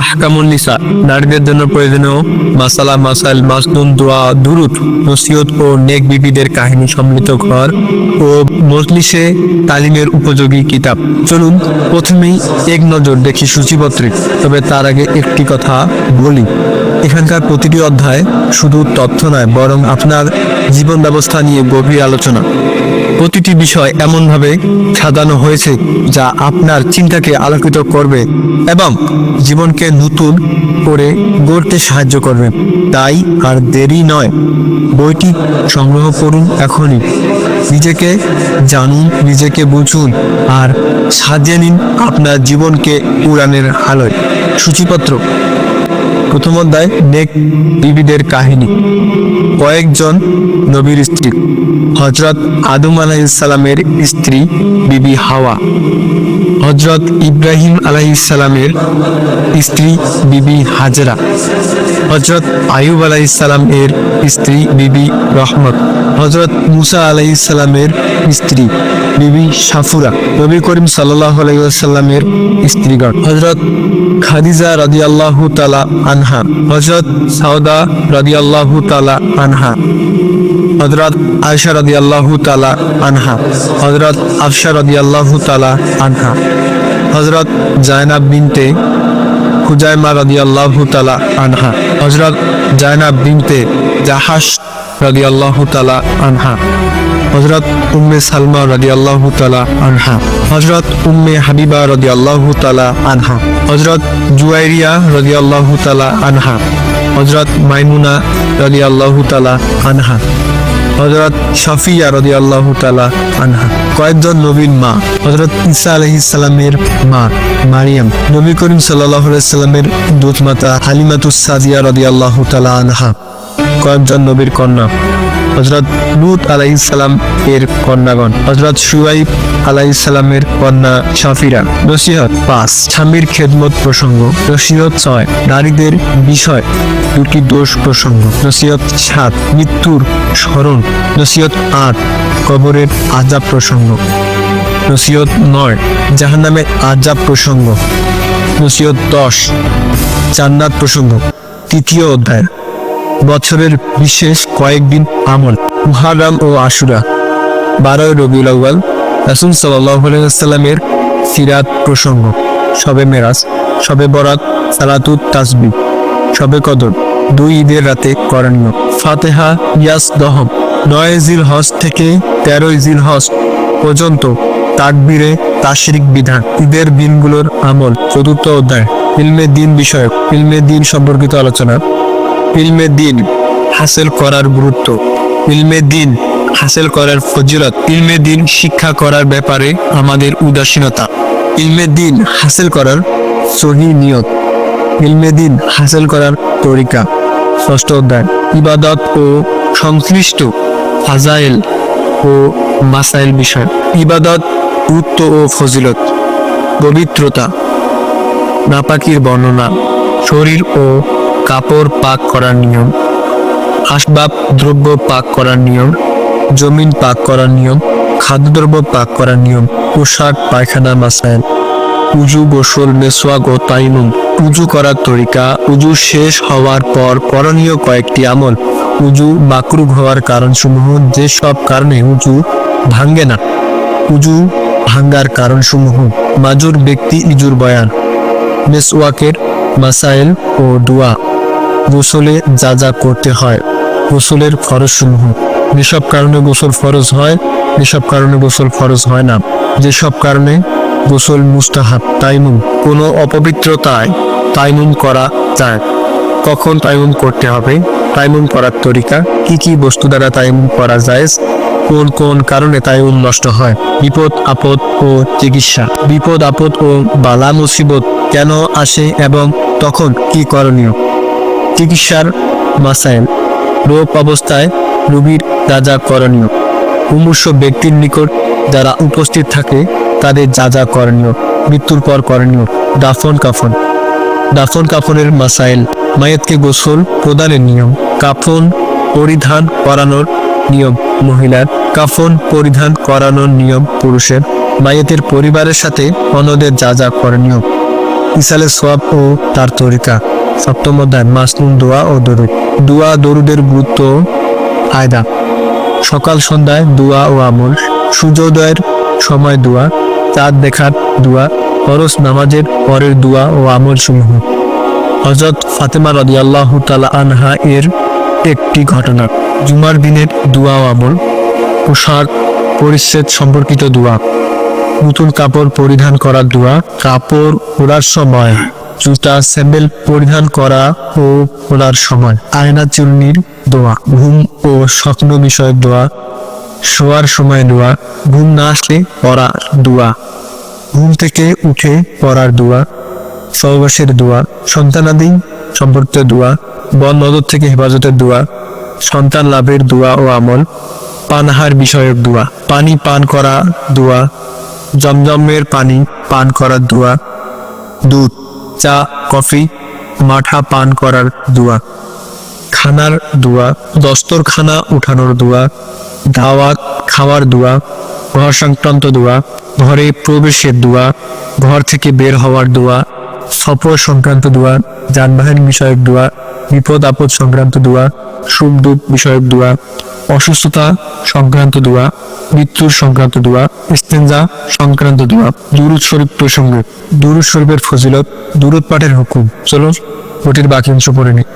আহকামুন নিসা, নারীদের জন্য প্রয়োজনীয় মাসালা, মাসাইল, মাসনুন, দোয়া, দুরুদ, নসিহত ও নেক বিবিদের কাহিনী সম্মিলিত ঘর ও মজলিসে তালিমের উপযোগী কিতাব। চলুন প্রথমেই এক নজর দেখি সূচিপত্রে। তবে তার আগে একটি কথা বলি, এখানকার প্রতিটি অধ্যায় শুধু তথ্য নয়, বরং আপনার জীবন ব্যবস্থা নিয়ে গভীর আলোচনা। প্রতিটি বিষয় এমনভাবে সাজানো হয়েছে যা আপনার চিন্তাকে আলোকিত করবে এবং জীবনকে নতুন করে গড়তে সাহায্য করবে। তাই আর দেরি নয়, বইটি সংগ্রহ করুন এখনই। নিজেকে জানুন, নিজেকে বুঝুন আর সাজিয়ে নিন আপনার জীবনকে উড়ানের আলোয়। সূচিপত্র। প্রথম অধ্যায়, নেক বিবিদের কাহিনী। কয়েকজন নবীর স্ত্রী। হযরত আদম আলাইহিস সালামের স্ত্রী বিবি হাওয়া, হযরত ইব্রাহিম আলাইহিস সালামের স্ত্রী বিবি হাজরা, হযরত আইয়ুব আলাইহিস সালামের স্ত্রী বিবি রহমত, হযরত মুসা আলাইহিস সালামের স্ত্রী বিবি সাফুরা, নবী করিম সাল্লাল্লাহু আলাইহি ওয়াসাল্লামের স্ত্রীগণ, হযরত খাদিজা রাদিয়াল্লাহু তাআলা আনহা, হযরত সাউদা রাদিয়াল্লাহু তাআলা আনহা, হযরত আয়েশা রাদিয়াল্লাহু তাআলা আনহা, হযরত হাফসা রাদিয়াল্লাহু তাআলা আনহা, হযরত জায়নাব বিনতে খুজাইমা রাদিয়াল্লাহু তাআলা আনহা, হযরত জায়নাব বিনতে জাহাশ রাদিয়াল্লাহু তাআলা আনহা, হযরত উম্মে সালমা রাদিয়াল্লাহু তাআলা আনহা, হযরত উম্মে হাবিবা রাদিয়াল্লাহু তাআলা আনহা, হযরত জুয়াইরিয়া রাদিয়াল্লাহু তাআলা আনহা, হযরত মাইমুনা রাদিয়াল্লাহু তাআলা আনহা, হযরত শাফিয়া রাদিয়াল্লাহু তাআলা আনহা। কয়েকজন নবীর মা। হযরত ঈসা আলাইহিস সালামের মা মারিয়াম, নবী করিম সাল্লাল্লাহু আলাইহি সাল্লামের দুধমাতা হালিমাতুস সাদিয়া রাদিয়াল্লাহু তাআলা আনহা। কয়েকজন নবীর কন্যা। হযরত লূত আলাইহিস সালাম এর কন্যাগণ, হযরত শুআইব আলাইহিস সালামের কন্যা শাফিরা। নসিহত ৫, স্বামীর খেদমত প্রসঙ্গ। নসিহত ৬, নারীদের বিষয় দুটি দোষ প্রসঙ্গ। নসিহত ৭, মৃত্যুর স্মরণ। নসিহত ৮, কবরের আযাব প্রসঙ্গ। নসিহত ৯, জাহান্নামের আযাব প্রসঙ্গ। নসিহত ১০, জান্নাত প্রসঙ্গ। তৃতীয় অধ্যায়, বছরের বিশেষ কয়েকদিন আমল। মুহররম ও আশুরা। ১২ রবিউল আউয়াল, রাসূল সাল্লাল্লাহু আলাইহি ওয়াসাল্লামের সিরাত প্রসঙ্গ। শবে মেরাজ, শবে বরাত, সালাতুত তাসবিহ, শবে কদর, ২ ঈদের রাতে করণীয়। ফাতিহা, ইয়াস দহম। ৯ জিলহজ থেকে ১৩ জিলহজ পর্যন্ত তাকবীরে তাশরিক বিধান। ঈদের দিনগুলোর আমল। চতুর্থ অধ্যায়, ইলমে দ্বীন বিষয়ক। ইলমে দ্বীন সম্পর্কিত আলোচনা। ইলমে দ্বীন হাসিল করার গুরুত্ব। ইলমে দ্বীন হাসিল করার ফজিলত। ইলমে দ্বীন শিক্ষা করার ব্যাপারে আমাদের উদাসীনতা। ইলমে দ্বীন হাসিল করার সহি নিয়ত। ইলমে দ্বীন হাসিল করার তরিকা। ষষ্ঠ অধ্যায়, ইবাদত ও সংশ্লিষ্ট ফাজাইল ও মাসাইল বিষয়। ইবাদত, গুরুত্ব ও ফজিলত। পবিত্রতা, নাপাকির বর্ণনা। শরীর ও কাপড় পাক করার নিয়ম। আসবাব দ্রব্য পাক করার নিয়ম। জমিন পাক করার নিয়ম। খাদ্যদ্রব্য পাক করার নিয়ম। পোশাক, পায়খানা, মাসাইল। উজু, গোসল, মেসওয়াক ও তাইমুম। উজু করার তরিকা। উজু শেষ হওয়ার পর করণীয় কয়েকটি আমল। উজু মাকরুহ হওয়ার কারণসমূহ, যেসব কারণে উজু ভাঙ্গে না। উজু ভাঙ্গার কারণসমূহ। মাজুর ব্যক্তি ইজুর বয়ান। মেসওয়াকের মাসাইল ও দোয়া। গোসলে যা যা করতে হয়। গোসলের ফরজসমূহ। যেসব কারণে গোসল ফরজ হয়, যেসব কারণে গোসল ফরজ হয় না। যেসব কারণে গোসল মুস্তাহাব। তাইমুম, কোনো অপবিত্রতায় তাইমুম করা যায়। কখন তাইমুম করতে হবে, তাইমুম করার তরিকা, কি কি বস্তু দ্বারা তাইমুম করা যায়, কোন কোন কারণে তাইমুম নষ্ট হয়। বিপদ আপদ ও চিকিৎসা। বিপদ আপদ ও বালা মুসিবত কেন আসে এবং তখন কি করণীয়। চিকিৎসার মাসাইল। রোগ অবস্থায় রোগীর যা যা করণীয়। মুমূর্ষ ব্যক্তির নিকট যারা উপস্থিত থাকে তাদের যা যা করণীয়। মৃত্যুর পর করণীয়। দাফন কাফন। দাফন কাফনের মাসাইল। মায়েতকে গোসল প্রদানের নিয়ম। কাফন পরিধান করানোর নিয়ম মহিলার। কাফন পরিধান করানোর নিয়ম পুরুষের। মায়েতের পরিবারের সাথে অন্যদের যা যা করণীয়। ইসালে সোয়াব ও তার তরিকা। সপ্তম অধ্যায় মাসনুন দোয়া ও দরুদ। দোয়া দরুদের গুরুত্ব ফায়দা। সকাল সন্ধ্যায় দোয়া ও আমল, সূর্যোদয়ের সময় দোয়া, চাঁদ দেখার দোয়া, ফরজ নামাজের পরের দোয়া ও আমল সমূহ। হযরত ফাতেমা রাদিয়াল্লাহু তাআলা আনহা এর একটি ঘটনা। জুমার দিনের দোয়া ও আমল। পোশাক পরিচ্ছেদ সম্পর্কিত দোয়া। নতুন কাপড় পরিধান করার দোয়া, কাপড় পরার সময়, জুতা স্যান্ডেল পরিধান করা ও খোলার সময়, আয়না চুল্লির দোয়া, ঘুম ও স্বপ্ন বিষয়ক দোয়া, শোয়ার সময় দোয়া, ঘুম না আসলে পড়ার দোয়া, ঘুম থেকে উঠে পড়ার দোয়া, সহবাসের দোয়া, সন্তানাদি সম্পর্কিত দোয়া, বন নজর থেকে হেফাজতের দোয়া, সন্তান লাভের দোয়া ও আমল, পানাহার বিষয়ক দোয়া, পানি পান করা দোয়া, জমজমের পানি পান করার দোয়া, দুধ, চা, কফি, মাঠা পান করার দোয়া, খানার দোয়া, দস্তরখানা উঠানোর দোয়া, দাওয়াত খাওয়ার দোয়া, ঘর সংক্রান্ত দোয়া, ঘরে প্রবেশের দোয়া, ঘর থেকে বের হওয়ার দোয়া, সফর সংক্রান্ত দোয়া, যানবাহন বিষয়ক দোয়া, বিপদ আপদ সংক্রান্ত দোয়া, সুখ দুঃখ বিষয়ক দোয়া, অসুস্থতা সংক্রান্ত দোয়া, মৃত্যুর সংক্রান্ত দোয়া, ইস্তেঞ্জা সংক্রান্ত দোয়া, দুরূদ শরীফ প্রসঙ্গ, দুরূদ শরীফের ফজিলত, দুরূদ পাঠের হুকুম। চলো ওটির বাকি অংশ পড়ে নিই।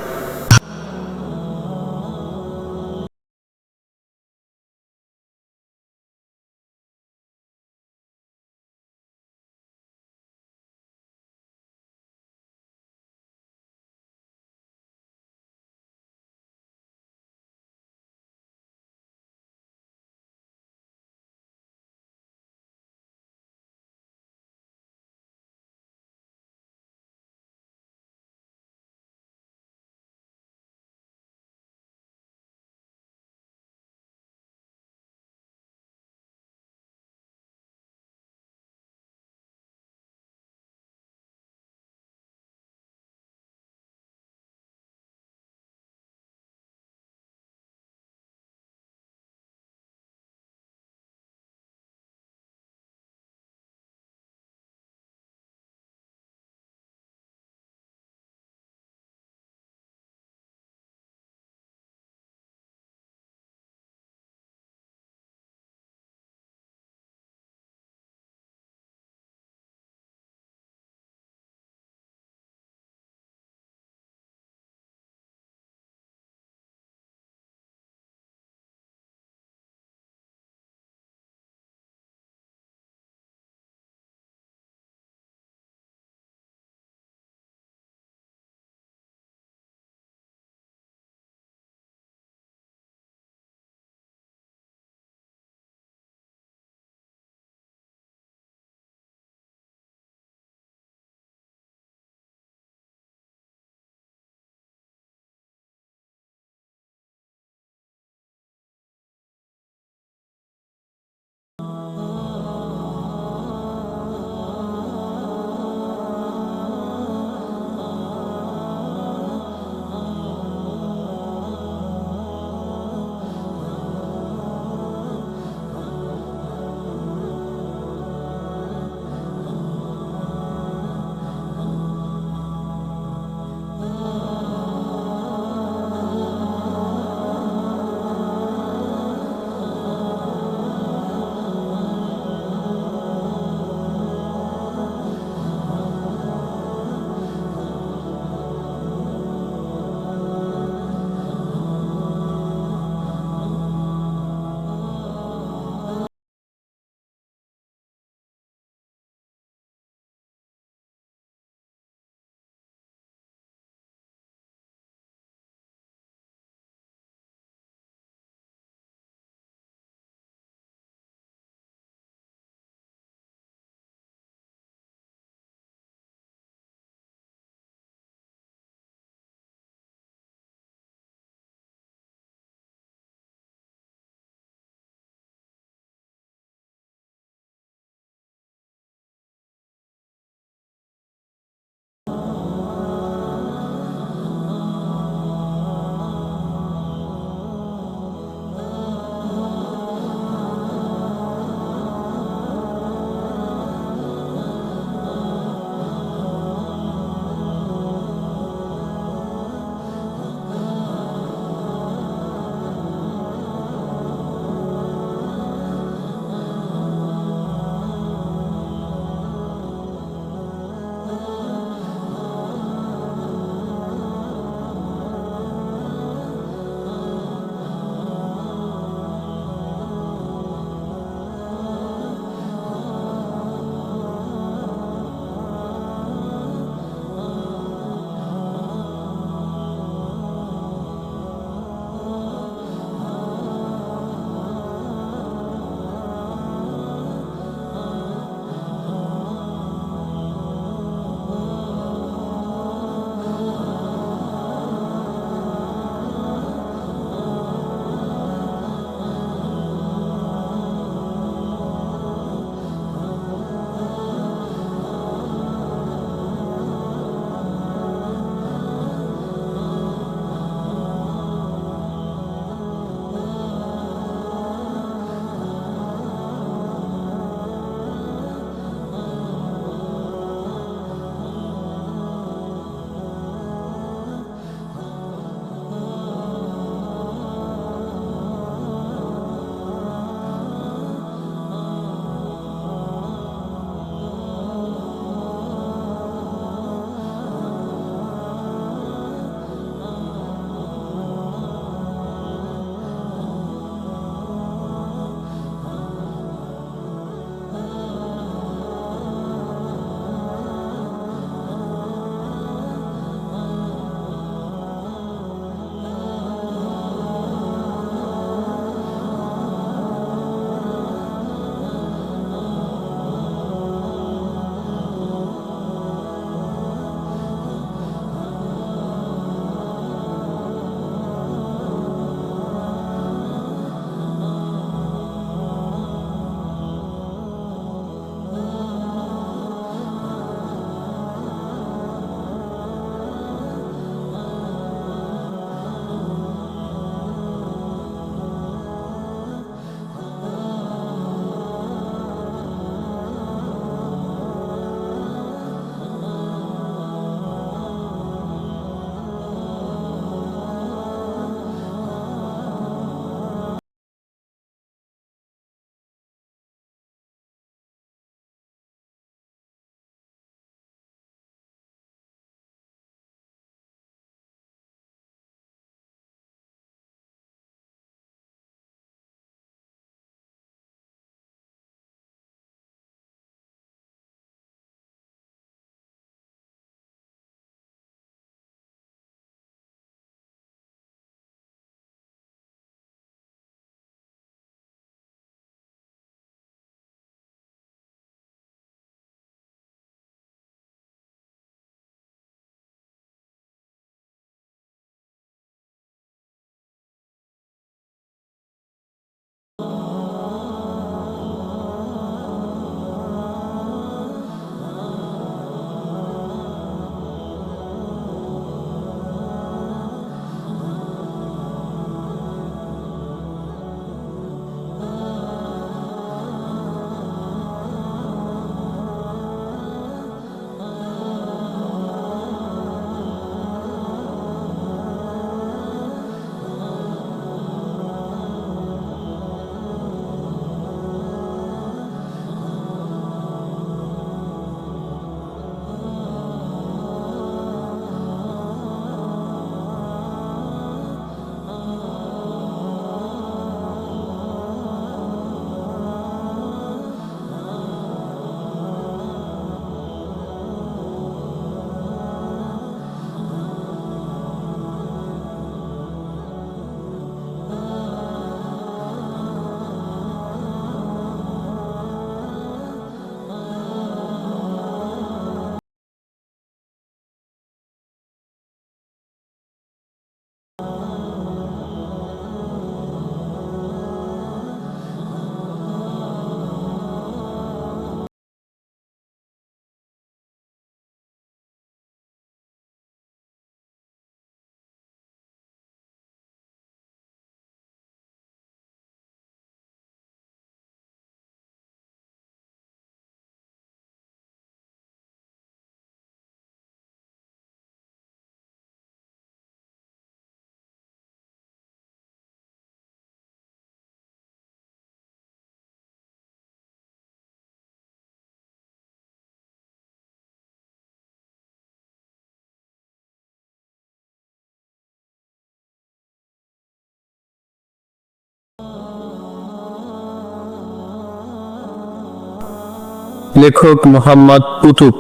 লেখক মোহাম্মদ কুতুব,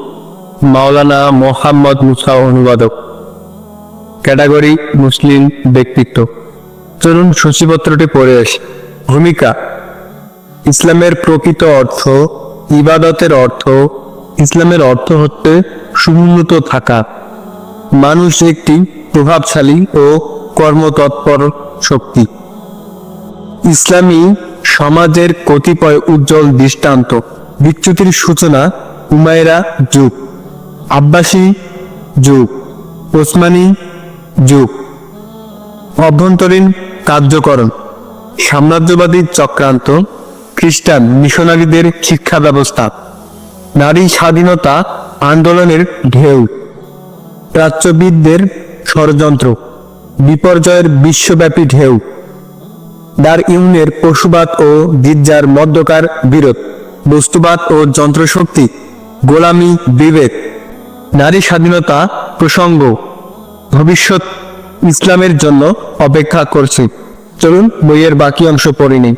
মাওলানা মোহাম্মদ মুসা অনুবাদক। ক্যাটাগরি মুসলিম ব্যক্তিত্ব। চলুন সূচিপত্রটি পড়ে আসি। ভূমিকা: ইসলামের প্রকৃত অর্থ, ইবাদতের অর্থ। ইসলামের অর্থ হচ্ছে সমুন্নত থাকা, মানুষ একটি প্রভাবশালী ও কর্মতৎপর শক্তি। ইসলামী সমাজের কতিপয় উজ্জ্বল দৃষ্টান্ত। বিচ্যুতির সূচনা: উমাইরা যুগ, আব্বাসী যুগ, ওসমানী যুগ। অভ্যন্তরীণ কার্যকরণ: সাম্রাজ্যবাদী চক্রান্ত, খ্রিস্টান মিশনারিদের শিক্ষা ব্যবস্থা, নারী স্বাধীনতা আন্দোলনের ঢেউ, প্রাচ্যবিদদের ষড়যন্ত্র, বিপর্যয়ের বিশ্বব্যাপী ঢেউ, ডারউইনের পশুবাদ ও গির্জার মধ্যকার বিরোধ, বস্তুবাদ ও যন্ত্রশক্তি, গোলামী, বিবেক, নারী স্বাধীনতা প্রসঙ্গ, ভবিষ্যৎ ইসলামের জন্য অপেক্ষা করছে। চলুন বইয়ের বাকি অংশ পড়ে নিই।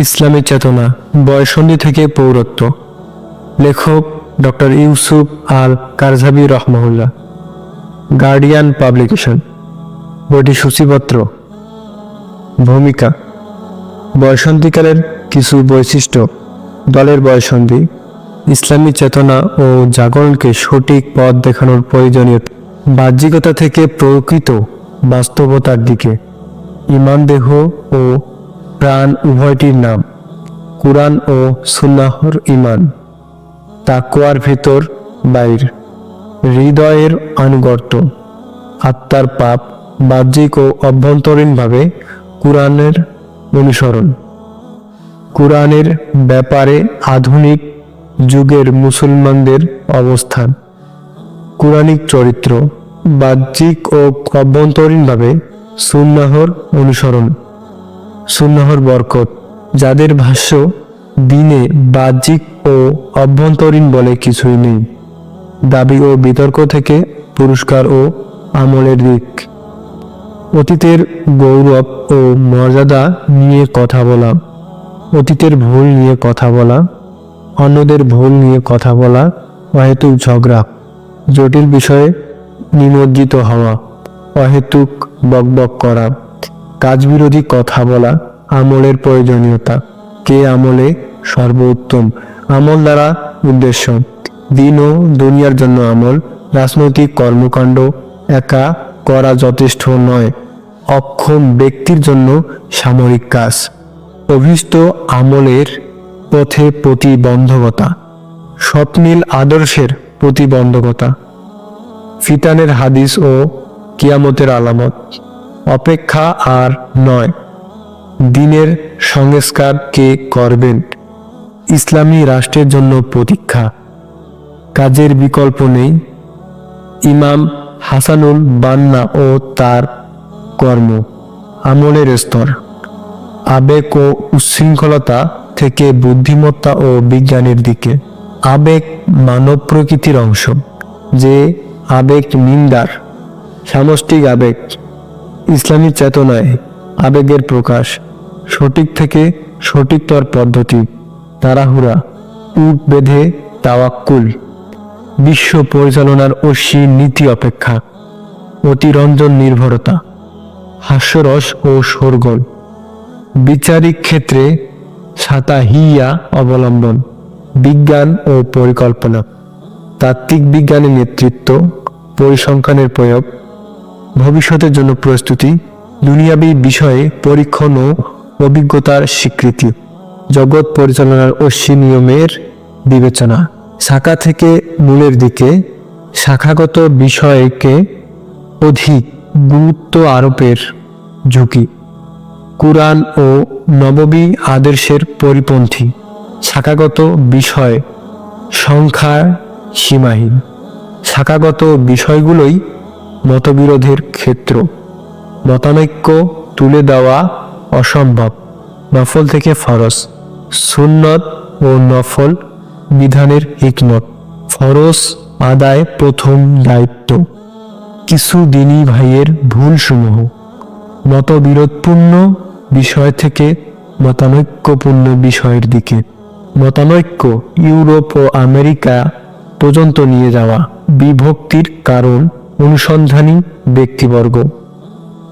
ইসলামী চেতনা, বয়ঃসন্ধি থেকে পৌরত্ব। লেখক ডক্টর ইউসুফ আল কারজাবি রহমাহুল্লাহ। Guardian publication. বইটি সূচিপত্র। ভূমিকা: বয়ঃসন্ধিকালের কিছু বৈশিষ্ট্য। দলের বয়ঃসন্ধি: ইসলামী চেতনা ও জাগরণকে সঠিক পথ দেখানোর প্রয়োজনীয়তা, বাহ্যিকতা থেকে প্রকৃত বাস্তবতার দিকে। ঈমান দেহ ও প্রাণ উভয়টির নাম। কুরআন ও সুন্নাহর ঈমান। তাকওয়ার ভিতর বাইর। হৃদয়ের আনুগত্য। আত্মার পাপ, বাহ্যিক ও অভ্যন্তরীণভাবে কুরআনের অনুসরণ। কুরআনের ব্যাপারে আধুনিক যুগের মুসলমানদের অবস্থান। কুরআনিক চরিত্র, বাহ্যিক ও অভ্যন্তরীণভাবে সুন্নাহর অনুসরণ। সুন্নাহর বরকত, যাদের ভাষ্য দিনে বাহ্যিক ও অভ্যন্তরীণ বলে কিছুই নেই। দাবি ও বিতর্ক থেকে পুরস্কার ও আমলের দিক। অতীতের গৌরব ও মর্যাদা নিয়ে কথা বলা, অতীতের ভুল নিয়ে কথা বলা, অন্যদের ভুল নিয়ে কথা বলা, অহেতুক ঝগড়া, জটিল বিষয়ে নিমজ্জিত হওয়া, অহেতুক বকবক করা, কাজবিরোধী কথা বলা, আমলের প্রয়োজনীয়তা, কে আমলে সর্বোত্তম, আমল দ্বারা উদ্দেশ্য, দিন ও দুনিয়ার জন্য আমল, রাজনৈতিক কর্মকাণ্ড একা করা যথেষ্ট নয়, অক্ষম ব্যক্তির জন্য সামরিক কাজ, অভীষ্ট আমলের পথে প্রতিবন্ধকতা, স্বপ্নীল আদর্শের প্রতিবন্ধকতা, ফিতানের হাদিস ও কিয়ামতের আলামত, অপেক্ষা আর নয়, দিনের সংস্কার কে করবেন, ইসলামী রাষ্ট্রের জন্য প্রতীক্ষা, কাজের বিকল্প নেই, ইমাম হাসানুল বান্না ও তার কর্ম, আমলের স্তর, আবেগ ও উচ্ছৃঙ্খলতা থেকে বুদ্ধিমত্তা ও বিজ্ঞানের দিকে, আবেগ মানব প্রকৃতির অংশ, যে আবেগ নিন্দার, সামষ্টিক আবেগ, ইসলামী চেতনায় আবেগের প্রকাশ, সঠিক থেকে সঠিকতর পদ্ধতি, তাড়াহুড়া, উট বেঁধে তাওয়াক্কুল, বিশ্ব পরিচালনার অশ্লীল নীতি অপেক্ষা, অতিরঞ্জন নির্ভরতা, হাস্যরস ও শোরগোল, বিচারিক ক্ষেত্রে সাতাহিয়া অবলম্বন, বিজ্ঞান ও পরিকল্পনা, তাত্ত্বিক বিজ্ঞানের নেতৃত্ব, পরিসংখ্যানের প্রয়োগ, ভবিষ্যতের জন্য প্রস্তুতি, দুনিয়াবী বিষয়ে পরীক্ষণ ও অভিজ্ঞতার স্বীকৃতি, জগৎ পরিচালনার অশ্লীল নিয়মের বিবেচনা, শাখা থেকে মূলের দিকে শাখাগত বিষয়কে অধিক গুরুত্ব আরোপের ঝুঁকি, কুরআন ও নববী আদর্শের পরিপন্থী, শাখাগত বিষয় সংখ্যায় সীমাহীন, শাখাগত বিষয়গুলোই মতবিরোধের ক্ষেত্র, মতানৈক্য তুলে দেওয়া অসম্ভব, নফল থেকে ফরজ, সুন্নত ও নফল বিধানের হিকমত, ফরজ আদায় প্রথম দায়িত্ব, কিছু দিনী ভাইয়ের ভুলসমূহ, মতবিরোধপূর্ণ বিষয় থেকে মতানৈক্যপূর্ণ বিষয়ের দিকে, মতানৈক্য ইউরোপ ও আমেরিকা পর্যন্ত নিয়ে যাওয়া, বিভক্তির কারণ অনুসন্ধানী ব্যক্তিবর্গ,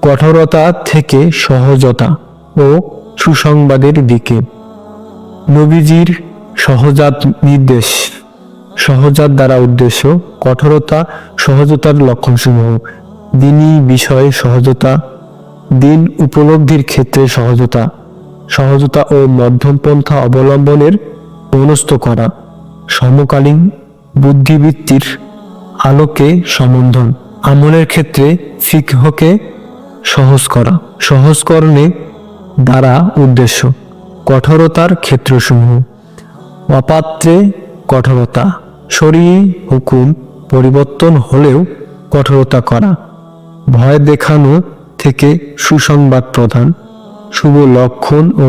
কঠোরতা থেকে সহজতা ও সুসংবাদের দিকে, নবীজির সহজাত নির্দেশ, সহজাত দ্বারা উদ্দেশ্য, কঠোরতা সহজতার লক্ষণসমূহ, দিনী বিষয়ে সহজতা, দিন উপলব্ধির ক্ষেত্রে সহজতা, সহজতা ও মধ্যমপন্থা অবলম্বনের মনস্থ করা, সমকালীন বুদ্ধিবৃত্তির আলোকে সম্বন্ধন, আমলের ক্ষেত্রে ফিকহকে সহজ করা, সহজকরণে দ্বারা উদ্দেশ্য, কঠোরতার ক্ষেত্রসমূহ, অপাত্রে কঠোরতা, শরীয়ী হুকুম পরিবর্তন হলেও কঠোরতা করা, ভয় দেখানো থেকে সুসংবাদ প্রদান, শুভ লক্ষণ ও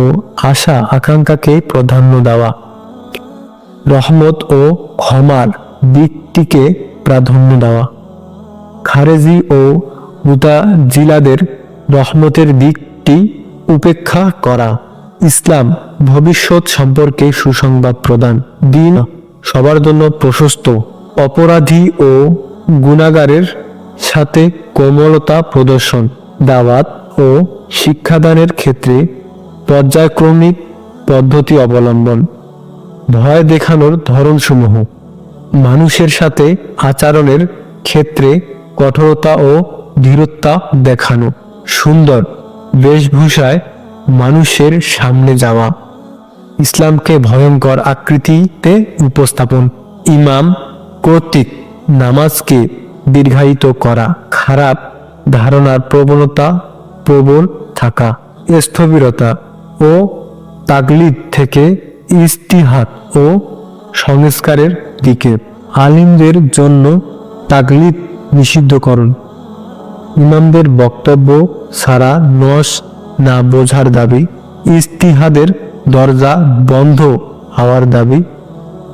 আশা আকাঙ্ক্ষাকে প্রাধান্য দেওয়া, রহমত ও ক্ষমার দিকটিকে প্রাধান্য দেওয়া, খারেজি ও মুতাজিলাদের রহমতের দিকটি উপেক্ষা করা, ইসলাম ভবিষ্যৎ সম্পর্কে সুসংবাদ প্রদান, দিন সবার জন্য প্রশস্ত, অপরাধী ও গুনাহগারের সাথে কোমলতা প্রদর্শন, দাওয়াত ও শিক্ষাদানের ক্ষেত্রে পর্যায়ক্রমিক পদ্ধতি অবলম্বন, ভয় দেখানোর ধরনসমূহ, মানুষের সাথে আচরণের ক্ষেত্রে কঠোরতা ও ধীরতা দেখানো, সুন্দর বেশভূষায় মানুষের সামনে যাওয়া, ইসলামকে ভয়ঙ্কর আকৃতিতে উপস্থাপন, ইমাম কর্তৃক নামাজকে দীর্ঘায়িত করা, খারাপ ধারণার প্রবণতা প্রবল থাকা, স্থবিরতা ও তাকলিদ থেকে ইজতিহাদ ও সংস্কারের দিকে, আলিমদের জন্য তাকলিদ নিষিদ্ধকরণ, ইমামদের বক্তব্য ছাড়া নস না বোঝার দাবি, ইজতিহাদের দরজা বন্ধ হওয়ার দাবি,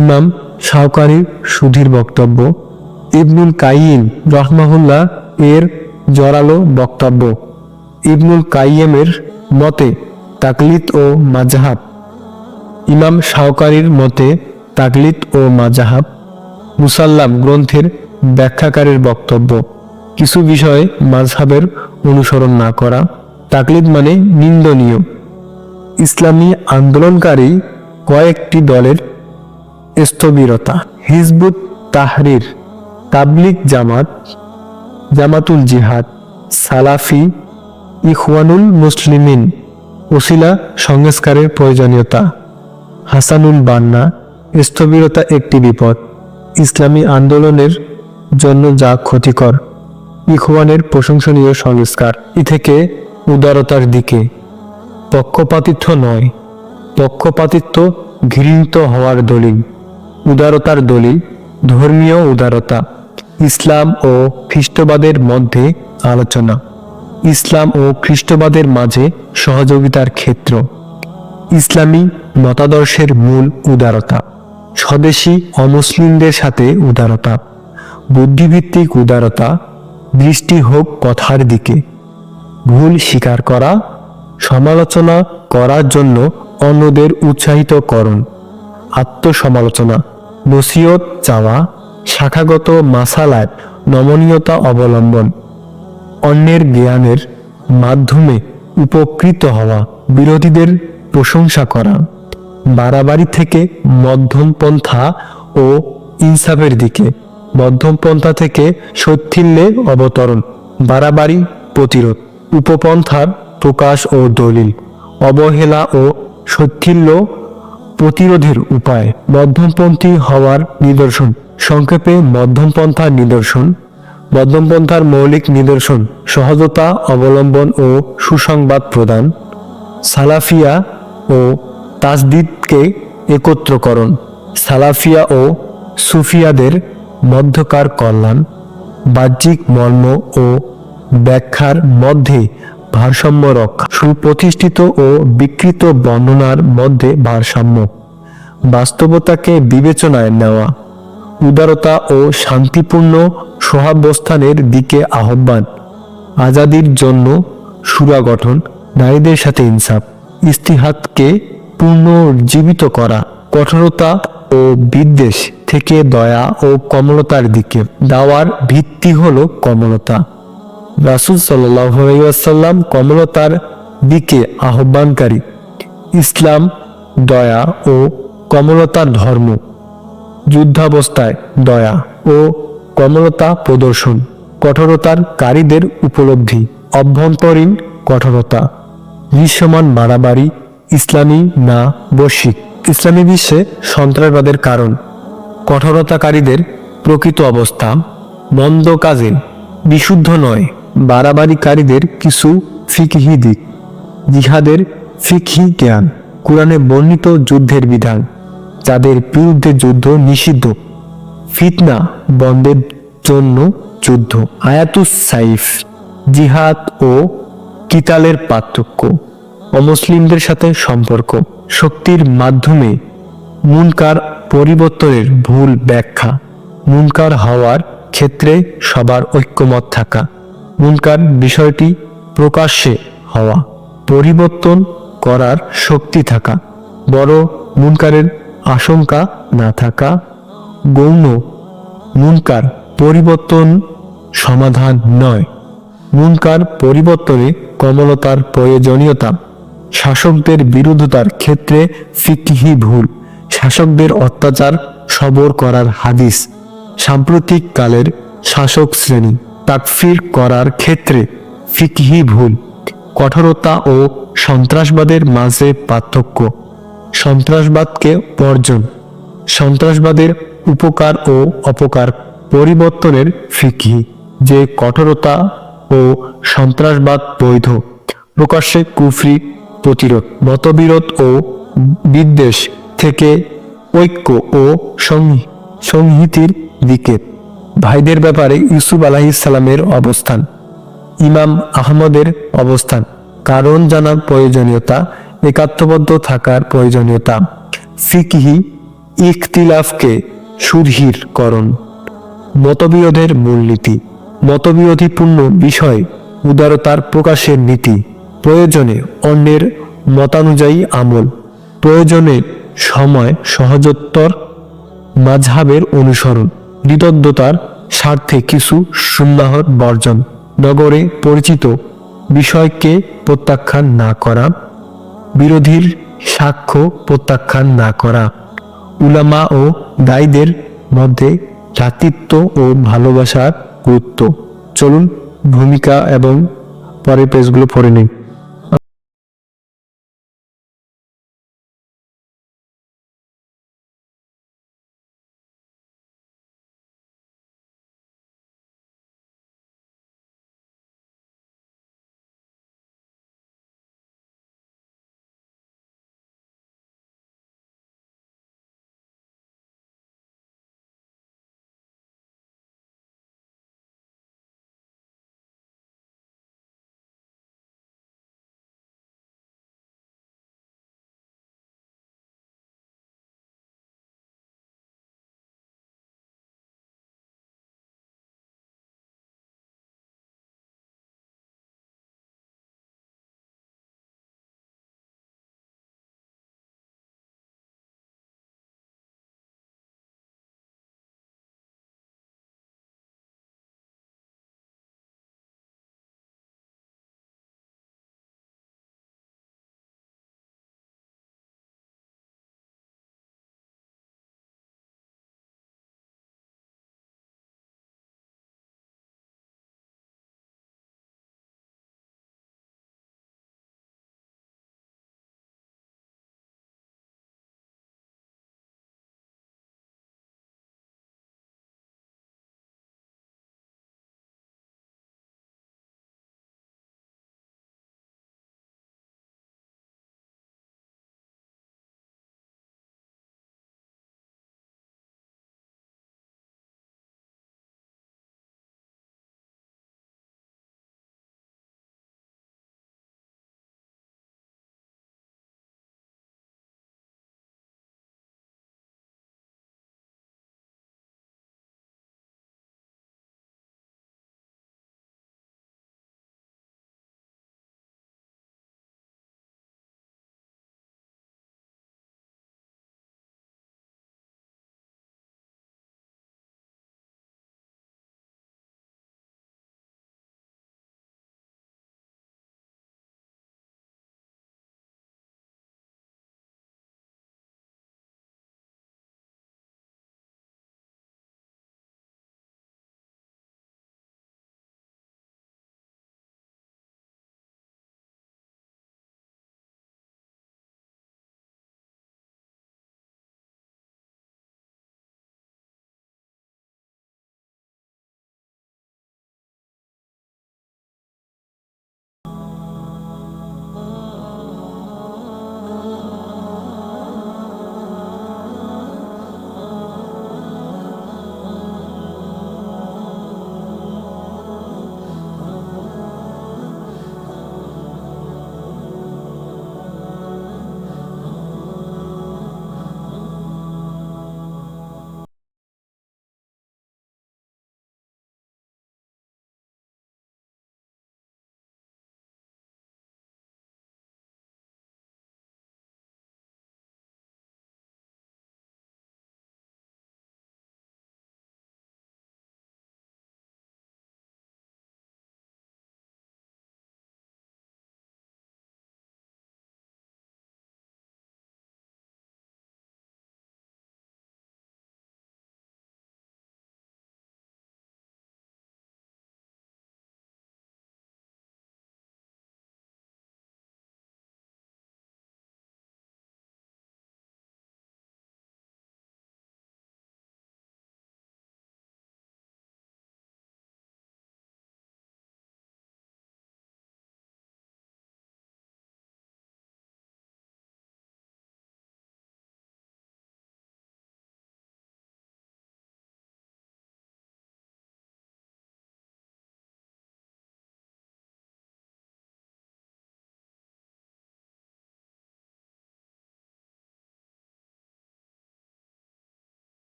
ইমাম শাওকানির সুধীর বক্তব্য, ইবনুল কাইয়িম রাহমাহুল্লাহ এর জোরালো বক্তব্য, ইবনুল কাইয়িমের মতে তাকলিদ ও মাযহাব, ইমাম শাওকানির মতে তাকলিদ ও মাযহাব, মুসাল্লাম গ্রন্থের ব্যাখ্যাকারের বক্তব্য, কিছু বিষয়ে মাযহাবের অনুসরণ না করা তাকলিদ মানে নিন্দনীয়। ইসলামী আন্দোলনকারী কয়েকটি দলের স্থবিরতা, হিজবুত তাহরির, তাবলিগ জামাত, জামাতুল জিহাদ, সালাফি, ইখওয়ানুল মুসলিমিন, ওসিলা সংস্কারের প্রয়োজনীয়তা, হাসানুল বান্না, স্থবিরতা একটি বিপদ, ইসলামী আন্দোলনের জন্য যা ক্ষতিকর, ইখওয়ানের প্রশংসনীয় সংস্কার, থেকে উদারতার দিকে, পক্ষপাতিত্ব নয়, পক্ষপাতিত্ব ঘৃণিত হওয়ার দলিল, উদারতার দলিল, ধর্মীয় উদারতা, ইসলাম ও খ্রিস্টবাদের মধ্যে আলোচনা, ইসলাম ও খ্রিস্টবাদের মাঝে সহযোগিতার ক্ষেত্র, ইসলামী মতাদর্শের মূল উদারতা, স্বদেশী অমুসলিমদের সাথে উদারতা, বুদ্ধিভিত্তিক উদারতা, দৃষ্টি হোক কথার দিকে, ভুল স্বীকার করা, সমালোচনা করার জন্য অন্যদের উৎসাহিত করণ, আত্মসমালোচনা, নসিহত চাওয়া, শাখাগত মাসালায় নমনীয়তা অবলম্বন, অন্যের জ্ঞানের মাধ্যমে উপকৃত হওয়া, বিরোধীদের প্রশংসা করা, বাড়াবাড়ি থেকে মধ্যমপন্থা ও ইনসাফের দিকে, মধ্যমপন্থা থেকে শৈথিল্যে অবতরণ, বাড়াবাড়ি প্রতিরোধ, উপপন্থার প্রকাশ ও দলিল, অবহেলা ও শৈথিল্য প্রতিরোধের উপায়, মধ্যমপন্থী হওয়ার নিদর্শন। সংক্ষেপে মধ্যমপন্থার নিদর্শন, মধ্যমপন্থার মৌলিক নিদর্শন: সহজতা অবলম্বন ও সুসংবাদ প্রদান, সালাফিয়া ও তাজদিদকে একত্রকরণ, সালাফিয়া ও সুফিয়াদের মধ্যকার কল্যাণ, বাহ্যিক মর্ম ও ব্যাখ্যার মধ্যে ভারসাম্য রক্ষা, সুপ্রতিষ্ঠিত ও বিকৃত বর্ণনার মধ্যে ভারসাম্য, বাস্তবতাকে বিবেচনায় নেওয়া, উদারতা ও শান্তিপূর্ণ সহাবস্থানের দিকে আহ্বান, আজাদির জন্য সূরা গঠন, নারীদের সাথে ইনসাফ, ইস্তিহাদকে পুনর্জীবিত করা, কঠোরতা ও বিদ্বেষ থেকে দয়া ও কমলতার দিকে, দাওয়ার ভিত্তি হলো কমলতা। রাসূল সাল্লাল্লাহু আলাইহি ওয়াসাল্লাম কমলতার দিকে আহ্বানকারী। ইসলাম দয়া ও কমলতার ধর্ম। যুদ্ধাবস্থায় দয়া ও কমলতা প্রদর্শন, কঠোরতার কারীদের উপলব্ধি, অভ্যন্তরীণ কঠোরতা, দৃশ্যমান বাড়াবাড়ি, ইসলামী না বৈশ্বিক। ইসলামী বিশ্বে সন্ত্রাসবাদের কারণ, কঠোরতাকারীদের প্রকৃত অবস্থা, মন্দ কাজে বিশুদ্ধ নয়, বাড়াবাড়িকারীদের কিছু ফিকহি দিক, জিহাদের ফিকহি জ্ঞান, কুরআনে বর্ণিত যুদ্ধের বিধান, যাদের বিরুদ্ধে যুদ্ধ নিষিদ্ধ, ফিতনা বন্ধের জন্য যুদ্ধ, আয়াতুস সাইফ, জিহাদ ও কিতালের পার্থক্য, অমুসলিমদের সাথে সম্পর্ক, শক্তির মাধ্যমে মুনকার পরিবর্তনের ভুল ব্যাখ্যা, মুনকার হওয়ার ক্ষেত্রে সবার ঐক্যমত থাকা, মুনকার বিষয়টি প্রকাশ্যে হওয়া, পরিবর্তন করার শক্তি থাকা, বড় মুনকারের আশঙ্কা না থাকা, গৌণ মুনকার পরিবর্তন সমাধান নয়, মুনকার পরিবর্তনে কমলতার প্রয়োজনীয়তা, শাসকদের বিরুদ্ধতার ক্ষেত্রে ফিকহি ভুল, শাসকদের অত্যাচার সবর করার হাদিস, সাম্প্রতিক কালের শাসক শ্রেণী, তাকফির করার ক্ষেত্রে ফিকহি ভুল, কঠোরতা ও সন্ত্রাসবাদের মাঝে পার্থক্য, সন্ত্রাসবাদকে বর্জন, সন্ত্রাসবাদের উপকার ও অপকার পরিবর্তনের ফিকহি, যে কঠোরতা ও সন্ত্রাসবাদ বৈধ, প্রকাশ্যে কুফরি প্রতিরোধ, মতবিরোধ ও বিদ্বেষ থেকে ঐক্য ও সংহিতির দিকে, ভাইদের ব্যাপারে ইউসুফ আলাইহিস সালামের অবস্থান, ইমাম আহমদের অবস্থান, কারণ জানার প্রয়োজনীয়তা, একাত্মবদ্ধ থাকার প্রয়োজনীয়তা, ফিকহি ইখতিলাফকে সুদৃঢ়করণ, মতবিরোধের মূলনীতি, মতবিরোধীপূর্ণ বিষয় উদারতার প্রকাশের নীতি, প্রয়োজনে অন্যের মতানুযায়ী আমল, প্রয়োজনে সময় সহজোত্তর মাযহাবের অনুসরণ, কৃতজ্ঞতার স্বার্থে কিছু সুন্নাহর বর্জন, নগরে পরিচিত বিষয়কে প্রত্যাখ্যান না করা, বিরোধীর সাক্ষ্য প্রত্যাখ্যান না করা, উলামা ও দায়ীদের মধ্যে ভ্রাতৃত্ব ও ভালোবাসার গুরুত্ব। চলুন ভূমিকা এবং পরের পেজগুলো পড়ে নিই।